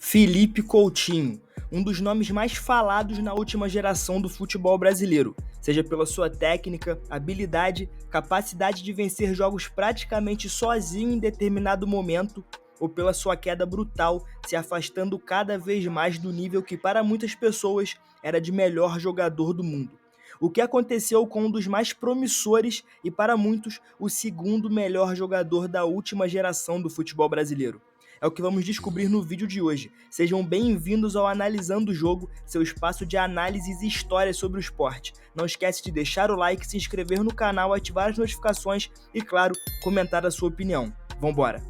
Felipe Coutinho, um dos nomes mais falados na última geração do futebol brasileiro, seja pela sua técnica, habilidade, capacidade de vencer jogos praticamente sozinho em determinado momento, ou pela sua queda brutal, se afastando cada vez mais do nível que para muitas pessoas era de melhor jogador do mundo. O que aconteceu com um dos mais promissores e para muitos o segundo melhor jogador da última geração do futebol brasileiro? É o que vamos descobrir no vídeo de hoje. Sejam bem-vindos ao Analisando o Jogo, seu espaço de análises e histórias sobre o esporte. Não esquece de deixar o like, se inscrever no canal, ativar as notificações e, claro, comentar a sua opinião. Vambora!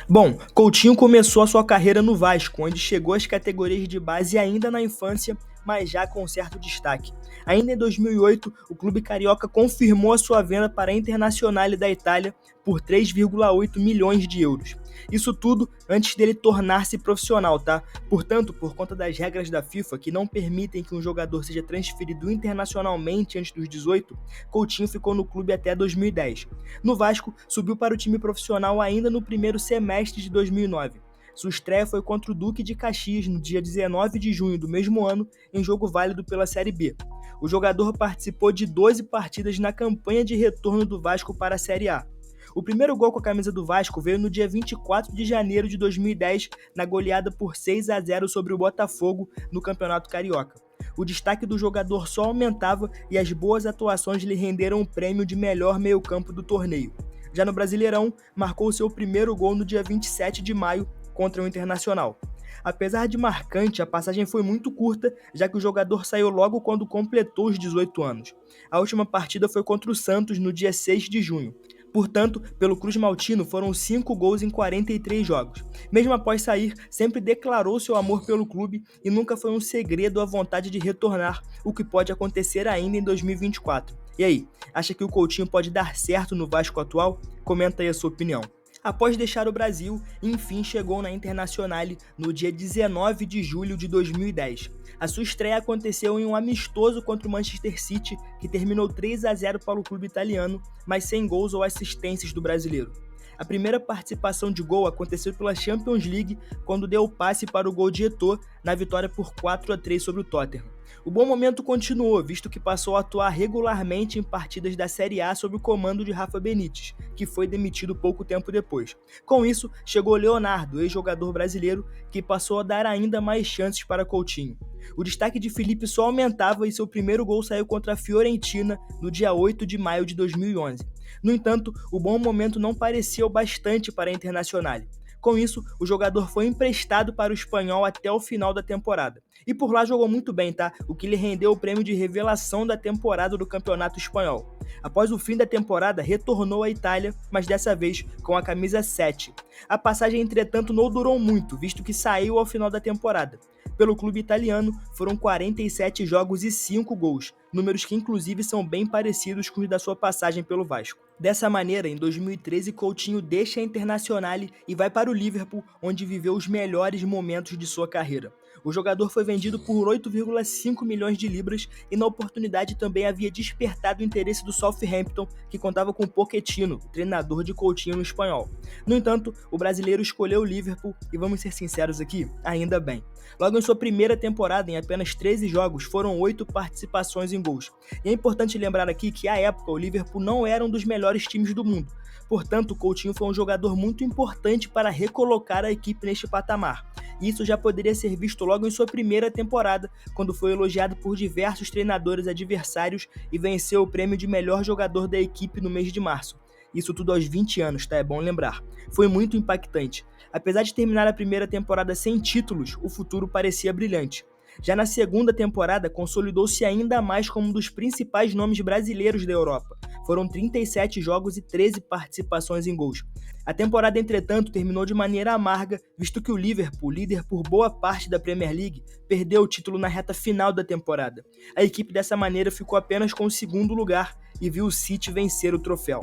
Bom, Coutinho começou a sua carreira no Vasco, onde chegou às categorias de base ainda na infância, mas já com certo destaque. Ainda em 2008, o clube carioca confirmou a sua venda para a Internazionale da Itália por 3,8 milhões de euros. Isso tudo antes dele tornar-se profissional, tá? Portanto, por conta das regras da FIFA que não permitem que um jogador seja transferido internacionalmente antes dos 18, Coutinho ficou no clube até 2010. No Vasco, subiu para o time profissional ainda no primeiro semestre de 2009. Sua estreia foi contra o Duque de Caxias no dia 19 de junho do mesmo ano, em jogo válido pela Série B. O jogador participou de 12 partidas na campanha de retorno do Vasco para a Série A. O primeiro gol com a camisa do Vasco veio no dia 24 de janeiro de 2010, na goleada por 6-0 sobre o Botafogo no Campeonato Carioca. O destaque do jogador só aumentava e as boas atuações lhe renderam o prêmio de melhor meio-campo do torneio. Já no Brasileirão, marcou seu primeiro gol no dia 27 de maio contra o Internacional. Apesar de marcante, a passagem foi muito curta, já que o jogador saiu logo quando completou os 18 anos. A última partida foi contra o Santos no dia 6 de junho. Portanto, pelo Cruz Maltino foram 5 gols em 43 jogos. Mesmo após sair, sempre declarou seu amor pelo clube e nunca foi um segredo a vontade de retornar, o que pode acontecer ainda em 2024. E aí, acha que o Coutinho pode dar certo no Vasco atual? Comenta aí a sua opinião. Após deixar o Brasil, enfim chegou na Internazionale no dia 19 de julho de 2010. A sua estreia aconteceu em um amistoso contra o Manchester City, que terminou 3-0 para o clube italiano, mas sem gols ou assistências do brasileiro. A primeira participação de gol aconteceu pela Champions League, quando deu o passe para o gol de Eto'o na vitória por 4-3 sobre o Tottenham. O bom momento continuou, visto que passou a atuar regularmente em partidas da Série A sob o comando de Rafa Benítez, que foi demitido pouco tempo depois. Com isso, chegou Leonardo, ex-jogador brasileiro, que passou a dar ainda mais chances para Coutinho. O destaque de Felipe só aumentava e seu primeiro gol saiu contra a Fiorentina no dia 8 de maio de 2011. No entanto, o bom momento não parecia o bastante para a Internazionale. Com isso, o jogador foi emprestado para o Espanhol até o final da temporada. E por lá jogou muito bem, tá? O que lhe rendeu o prêmio de revelação da temporada do Campeonato Espanhol. Após o fim da temporada, retornou à Itália, mas dessa vez com a camisa 7. A passagem, entretanto, não durou muito, visto que saiu ao final da temporada. Pelo clube italiano, foram 47 jogos e 5 gols, números que inclusive são bem parecidos com os da sua passagem pelo Vasco. Dessa maneira, em 2013, Coutinho deixa a Internazionale e vai para o Liverpool, onde viveu os melhores momentos de sua carreira. O jogador foi vendido por 8,5 milhões de libras e na oportunidade também havia despertado o interesse do Southampton, que contava com Pochettino, treinador de Coutinho no espanhol. No entanto, o brasileiro escolheu o Liverpool e vamos ser sinceros aqui, ainda bem. Logo em sua primeira temporada, em apenas 13 jogos, foram 8 participações em gols. E é importante lembrar aqui que, à época, o Liverpool não era um dos melhores times do mundo. Portanto, Coutinho foi um jogador muito importante para recolocar a equipe neste patamar. E isso já poderia ser visto logo em sua primeira temporada, quando foi elogiado por diversos treinadores adversários e venceu o prêmio de melhor jogador da equipe no mês de março. Isso tudo aos 20 anos, tá? É bom lembrar. Foi muito impactante. Apesar de terminar a primeira temporada sem títulos, o futuro parecia brilhante. Já na segunda temporada, consolidou-se ainda mais como um dos principais nomes brasileiros da Europa. Foram 37 jogos e 13 participações em gols. A temporada, entretanto, terminou de maneira amarga, visto que o Liverpool, líder por boa parte da Premier League, perdeu o título na reta final da temporada. A equipe dessa maneira ficou apenas com o segundo lugar e viu o City vencer o troféu.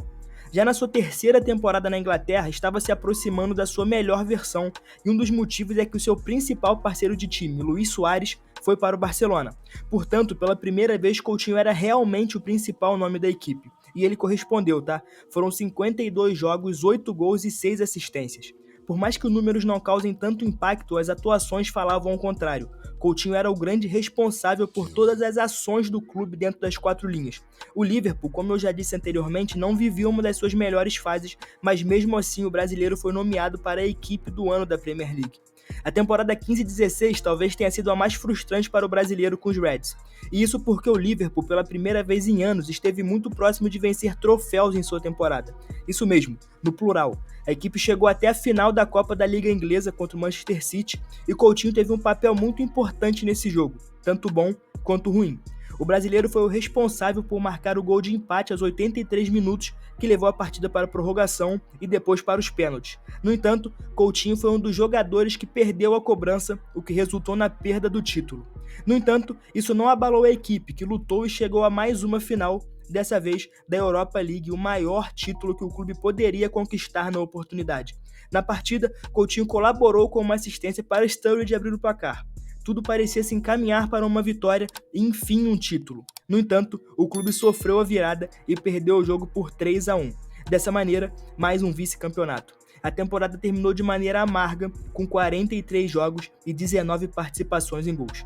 Já na sua terceira temporada na Inglaterra, estava se aproximando da sua melhor versão, e um dos motivos é que o seu principal parceiro de time, Luís Soares, foi para o Barcelona. Portanto, pela primeira vez, Coutinho era realmente o principal nome da equipe. E ele correspondeu, tá? Foram 52 jogos, 8 gols e 6 assistências. Por mais que os números não causem tanto impacto, as atuações falavam ao contrário. Coutinho era o grande responsável por todas as ações do clube dentro das quatro linhas. O Liverpool, como eu já disse anteriormente, não vivia uma das suas melhores fases, mas mesmo assim o brasileiro foi nomeado para a equipe do ano da Premier League. A temporada 15-16 talvez tenha sido a mais frustrante para o brasileiro com os Reds. E isso porque o Liverpool, pela primeira vez em anos, esteve muito próximo de vencer troféus em sua temporada. Isso mesmo, no plural. A equipe chegou até a final da Copa da Liga Inglesa contra o Manchester City e Coutinho teve um papel muito importante nesse jogo, tanto bom quanto ruim. O brasileiro foi o responsável por marcar o gol de empate aos 83 minutos, que levou a partida para a prorrogação e depois para os pênaltis. No entanto, Coutinho foi um dos jogadores que perdeu a cobrança, o que resultou na perda do título. No entanto, isso não abalou a equipe, que lutou e chegou a mais uma final, dessa vez da Europa League, o maior título que o clube poderia conquistar na oportunidade. Na partida, Coutinho colaborou com uma assistência para Sturridge abrir o placar. Tudo parecia se encaminhar para uma vitória e enfim um título. No entanto, o clube sofreu a virada e perdeu o jogo por 3-1. Dessa maneira, mais um vice-campeonato. A temporada terminou de maneira amarga, com 43 jogos e 19 participações em gols.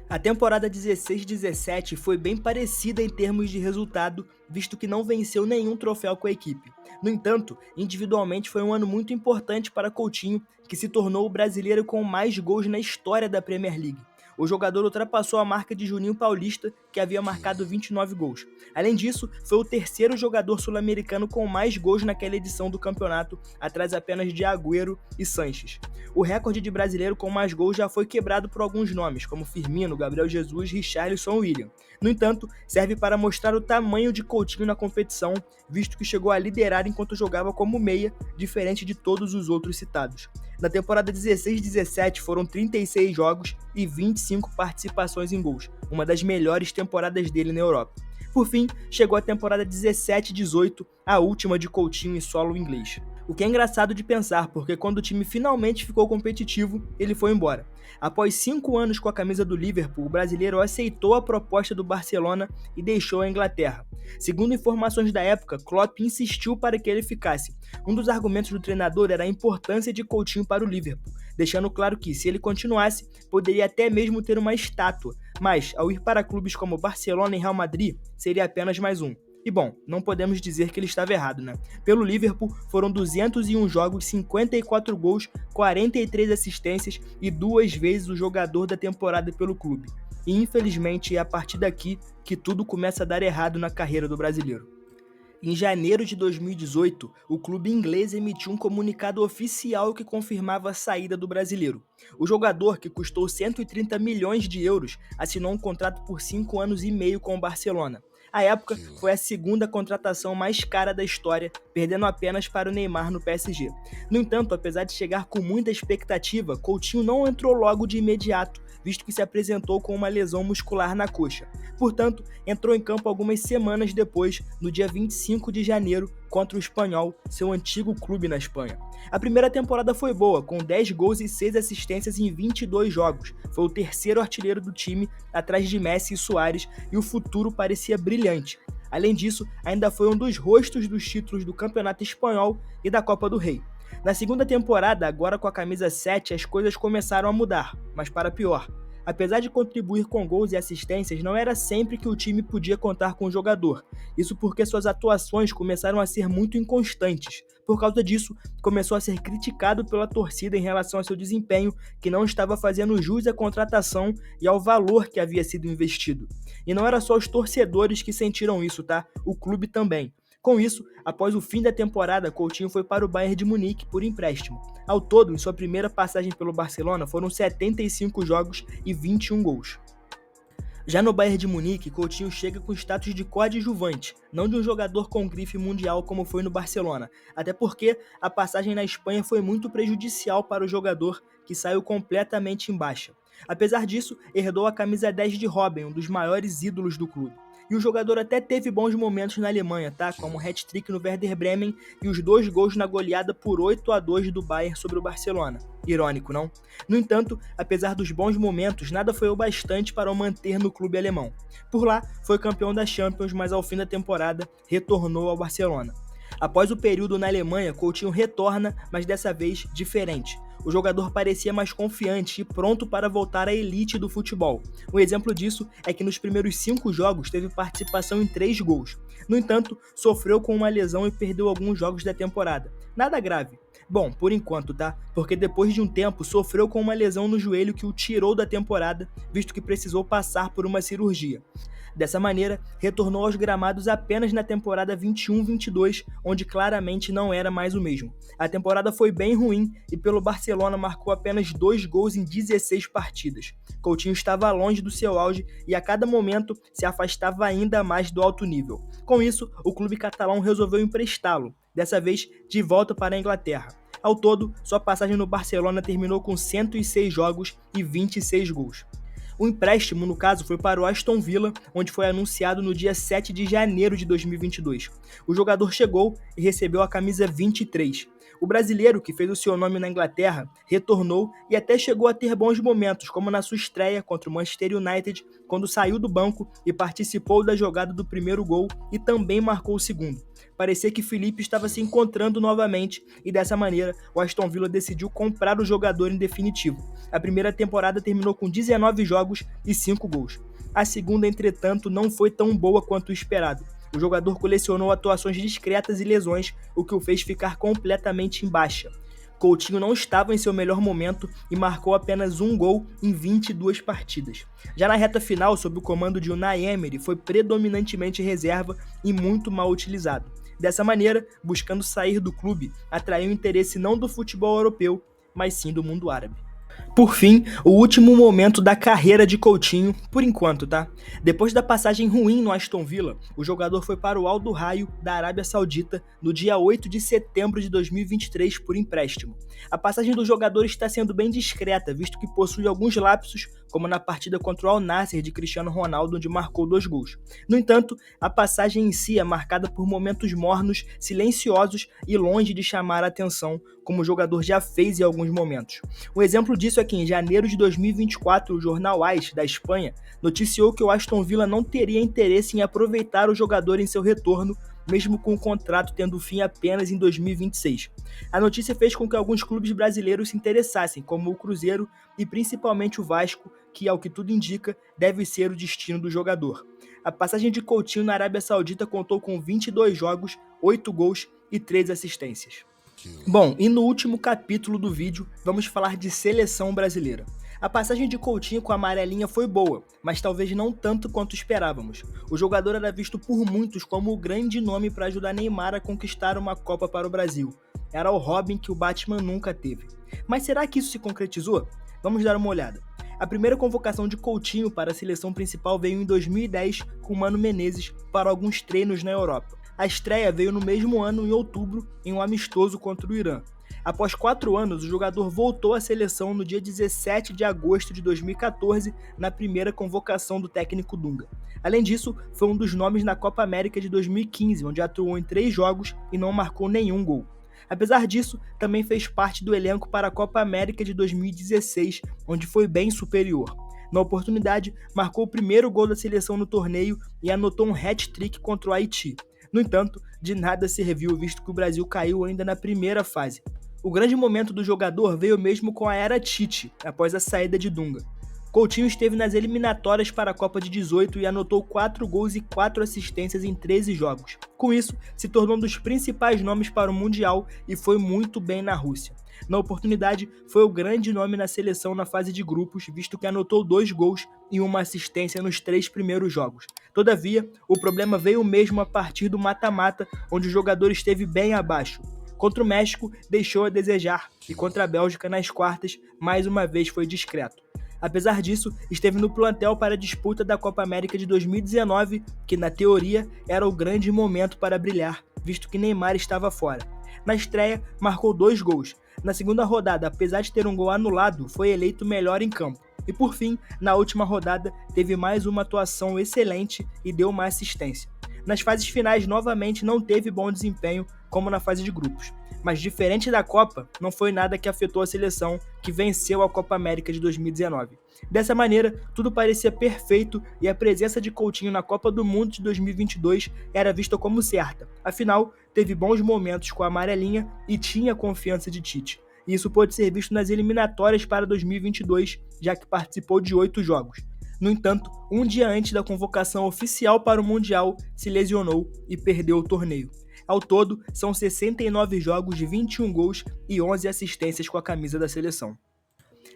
A temporada 16-17 foi bem parecida em termos de resultado, visto que não venceu nenhum troféu com a equipe. No entanto, individualmente foi um ano muito importante para Coutinho, que se tornou o brasileiro com mais gols na história da Premier League. O jogador ultrapassou a marca de Juninho Paulista, que havia marcado 29 gols. Além disso, foi o terceiro jogador sul-americano com mais gols naquela edição do campeonato, atrás apenas de Agüero e Sanches. O recorde de brasileiro com mais gols já foi quebrado por alguns nomes, como Firmino, Gabriel Jesus, Richarlison e William. No entanto, serve para mostrar o tamanho de Coutinho na competição, visto que chegou a liderar enquanto jogava como meia, diferente de todos os outros citados. Na temporada 16-17 foram 36 jogos e 25 participações em gols, uma das melhores temporadas dele na Europa. Por fim, chegou a temporada 17-18, a última de Coutinho em solo inglês. O que é engraçado de pensar, porque quando o time finalmente ficou competitivo, ele foi embora. Após 5 anos com a camisa do Liverpool, o brasileiro aceitou a proposta do Barcelona e deixou a Inglaterra. Segundo informações da época, Klopp insistiu para que ele ficasse. Um dos argumentos do treinador era a importância de Coutinho para o Liverpool, deixando claro que, se ele continuasse, poderia até mesmo ter uma estátua, mas, ao ir para clubes como Barcelona e Real Madrid, seria apenas mais um. E bom, não podemos dizer que ele estava errado, né? Pelo Liverpool, foram 201 jogos, 54 gols, 43 assistências e 2 vezes o jogador da temporada pelo clube. E infelizmente é a partir daqui que tudo começa a dar errado na carreira do brasileiro. Em janeiro de 2018, o clube inglês emitiu um comunicado oficial que confirmava a saída do brasileiro. O jogador, que custou 130 milhões de euros, assinou um contrato por 5 anos e meio com o Barcelona. À época, foi a segunda contratação mais cara da história, perdendo apenas para o Neymar no PSG. No entanto, apesar de chegar com muita expectativa, Coutinho não entrou logo de imediato, visto que se apresentou com uma lesão muscular na coxa. Portanto, entrou em campo algumas semanas depois, no dia 25 de janeiro, contra o Espanhol, seu antigo clube na Espanha. A primeira temporada foi boa, com 10 gols e 6 assistências em 22 jogos. Foi o terceiro artilheiro do time, atrás de Messi e Suárez, e o futuro parecia brilhante. Além disso, ainda foi um dos rostos dos títulos do Campeonato Espanhol e da Copa do Rei. Na segunda temporada, agora com a camisa 7, as coisas começaram a mudar, mas para pior. Apesar de contribuir com gols e assistências, não era sempre que o time podia contar com o jogador. Isso porque suas atuações começaram a ser muito inconstantes. Por causa disso, começou a ser criticado pela torcida em relação ao seu desempenho, que não estava fazendo jus à contratação e ao valor que havia sido investido. E não era só os torcedores que sentiram isso, tá? O clube também. Com isso, após o fim da temporada, Coutinho foi para o Bayern de Munique por empréstimo. Ao todo, em sua primeira passagem pelo Barcelona, foram 75 jogos e 21 gols. Já no Bayern de Munique, Coutinho chega com status de coadjuvante, não de um jogador com grife mundial como foi no Barcelona, até porque a passagem na Espanha foi muito prejudicial para o jogador, que saiu completamente em baixa. Apesar disso, herdou a camisa 10 de Robben, um dos maiores ídolos do clube. E o jogador até teve bons momentos na Alemanha, tá? Como o hat-trick no Werder Bremen e os 2 gols na goleada por 8-2 do Bayern sobre o Barcelona. Irônico, não? No entanto, apesar dos bons momentos, nada foi o bastante para o manter no clube alemão. Por lá, foi campeão da Champions, mas ao fim da temporada, retornou ao Barcelona. Após o período na Alemanha, Coutinho retorna, mas dessa vez diferente. O jogador parecia mais confiante e pronto para voltar à elite do futebol. Um exemplo disso é que nos primeiros 5 jogos teve participação em 3 gols. No entanto, sofreu com uma lesão e perdeu alguns jogos da temporada. Nada grave. Bom, por enquanto, tá? Porque depois de um tempo sofreu com uma lesão no joelho que o tirou da temporada, visto que precisou passar por uma cirurgia. Dessa maneira, retornou aos gramados apenas na temporada 21-22, onde claramente não era mais o mesmo. A temporada foi bem ruim e pelo Barcelona marcou apenas 2 gols em 16 partidas. Coutinho estava longe do seu auge e a cada momento se afastava ainda mais do alto nível. Com isso, o clube catalão resolveu emprestá-lo, dessa vez de volta para a Inglaterra. Ao todo, sua passagem no Barcelona terminou com 106 jogos e 26 gols. O empréstimo, no caso, foi para o Aston Villa, onde foi anunciado no dia 7 de janeiro de 2022. O jogador chegou e recebeu a camisa 23. O brasileiro, que fez o seu nome na Inglaterra, retornou e até chegou a ter bons momentos, como na sua estreia contra o Manchester United, quando saiu do banco e participou da jogada do primeiro gol e também marcou o segundo. Parecia que Felipe estava se encontrando novamente e dessa maneira o Aston Villa decidiu comprar o jogador em definitivo. A primeira temporada terminou com 19 jogos e 5 gols. A segunda, entretanto, não foi tão boa quanto o esperado. O jogador colecionou atuações discretas e lesões, o que o fez ficar completamente em baixa. Coutinho não estava em seu melhor momento e marcou apenas 1 gol em 22 partidas. Já na reta final, sob o comando de Unai Emery, foi predominantemente reserva e muito mal utilizado. Dessa maneira, buscando sair do clube, atraiu interesse não do futebol europeu, mas sim do mundo árabe. Por fim, o último momento da carreira de Coutinho, por enquanto, tá? Depois da passagem ruim no Aston Villa, o jogador foi para o Al Duhail da Arábia Saudita no dia 8 de setembro de 2023 por empréstimo. A passagem do jogador está sendo bem discreta, visto que possui alguns lapsos, como na partida contra o Al Nassr de Cristiano Ronaldo, onde marcou 2 gols. No entanto, a passagem em si é marcada por momentos mornos, silenciosos e longe de chamar a atenção, como o jogador já fez em alguns momentos. Um exemplo disso é que em janeiro de 2024, o jornal AS, da Espanha, noticiou que o Aston Villa não teria interesse em aproveitar o jogador em seu retorno, mesmo com o contrato tendo fim apenas em 2026. A notícia fez com que alguns clubes brasileiros se interessassem, como o Cruzeiro e principalmente o Vasco, que, ao que tudo indica, deve ser o destino do jogador. A passagem de Coutinho na Arábia Saudita contou com 22 jogos, 8 gols e 3 assistências. Bom, e no último capítulo do vídeo, vamos falar de seleção brasileira. A passagem de Coutinho com a amarelinha foi boa, mas talvez não tanto quanto esperávamos. O jogador era visto por muitos como o grande nome para ajudar Neymar a conquistar uma Copa para o Brasil. Era o Robin que o Batman nunca teve. Mas será que isso se concretizou? Vamos dar uma olhada. A primeira convocação de Coutinho para a seleção principal veio em 2010 com Mano Menezes para alguns treinos na Europa. A estreia veio no mesmo ano, em outubro, em um amistoso contra o Irã. Após 4 anos, o jogador voltou à seleção no dia 17 de agosto de 2014, na primeira convocação do técnico Dunga. Além disso, foi um dos nomes na Copa América de 2015, onde atuou em 3 jogos e não marcou nenhum gol. Apesar disso, também fez parte do elenco para a Copa América de 2016, onde foi bem superior. Na oportunidade, marcou o primeiro gol da seleção no torneio e anotou um hat-trick contra o Haiti. No entanto, de nada serviu, visto que o Brasil caiu ainda na primeira fase. O grande momento do jogador veio mesmo com a era Tite, após a saída de Dunga. Coutinho esteve nas eliminatórias para a Copa de 18 e anotou 4 gols e 4 assistências em 13 jogos. Com isso, se tornou um dos principais nomes para o Mundial e foi muito bem na Rússia. Na oportunidade, foi o grande nome na seleção na fase de grupos, visto que anotou 2 gols e 1 assistência nos 3 primeiros jogos. Todavia, o problema veio mesmo a partir do mata-mata, onde o jogador esteve bem abaixo. Contra o México, deixou a desejar, e contra a Bélgica nas quartas, mais uma vez foi discreto. Apesar disso, esteve no plantel para a disputa da Copa América de 2019, que na teoria era o grande momento para brilhar, visto que Neymar estava fora. Na estreia, marcou 2 gols. Na segunda rodada, apesar de ter um gol anulado, foi eleito melhor em campo. E por fim, na última rodada, teve mais uma atuação excelente e deu uma assistência. Nas fases finais, novamente, não teve bom desempenho, como na fase de grupos. Mas diferente da Copa, não foi nada que afetou a seleção que venceu a Copa América de 2019. Dessa maneira, tudo parecia perfeito e a presença de Coutinho na Copa do Mundo de 2022 era vista como certa. Afinal, teve bons momentos com a amarelinha e tinha confiança de Tite. E isso pôde ser visto nas eliminatórias para 2022, já que participou de 8 jogos. No entanto, um dia antes da convocação oficial para o Mundial, se lesionou e perdeu o torneio. Ao todo, são 69 jogos de 21 gols e 11 assistências com a camisa da seleção.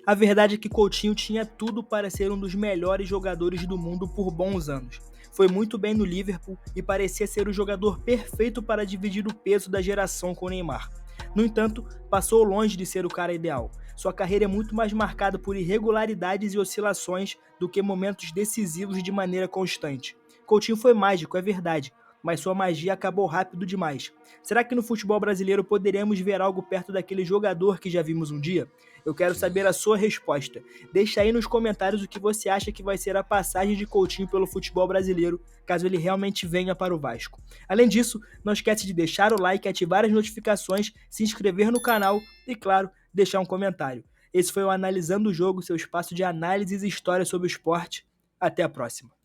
A verdade é que Coutinho tinha tudo para ser um dos melhores jogadores do mundo por bons anos. Foi muito bem no Liverpool e parecia ser o jogador perfeito para dividir o peso da geração com Neymar. No entanto, passou longe de ser o cara ideal. Sua carreira é muito mais marcada por irregularidades e oscilações do que momentos decisivos de maneira constante. Coutinho foi mágico, é verdade, mas sua magia acabou rápido demais. Será que no futebol brasileiro poderemos ver algo perto daquele jogador que já vimos um dia? Eu quero saber a sua resposta. Deixa aí nos comentários o que você acha que vai ser a passagem de Coutinho pelo futebol brasileiro, caso ele realmente venha para o Vasco. Além disso, não esquece de deixar o like, ativar as notificações, se inscrever no canal e, claro, deixar um comentário. Esse foi o Analisando o Jogo, seu espaço de análises e histórias sobre o esporte. Até a próxima.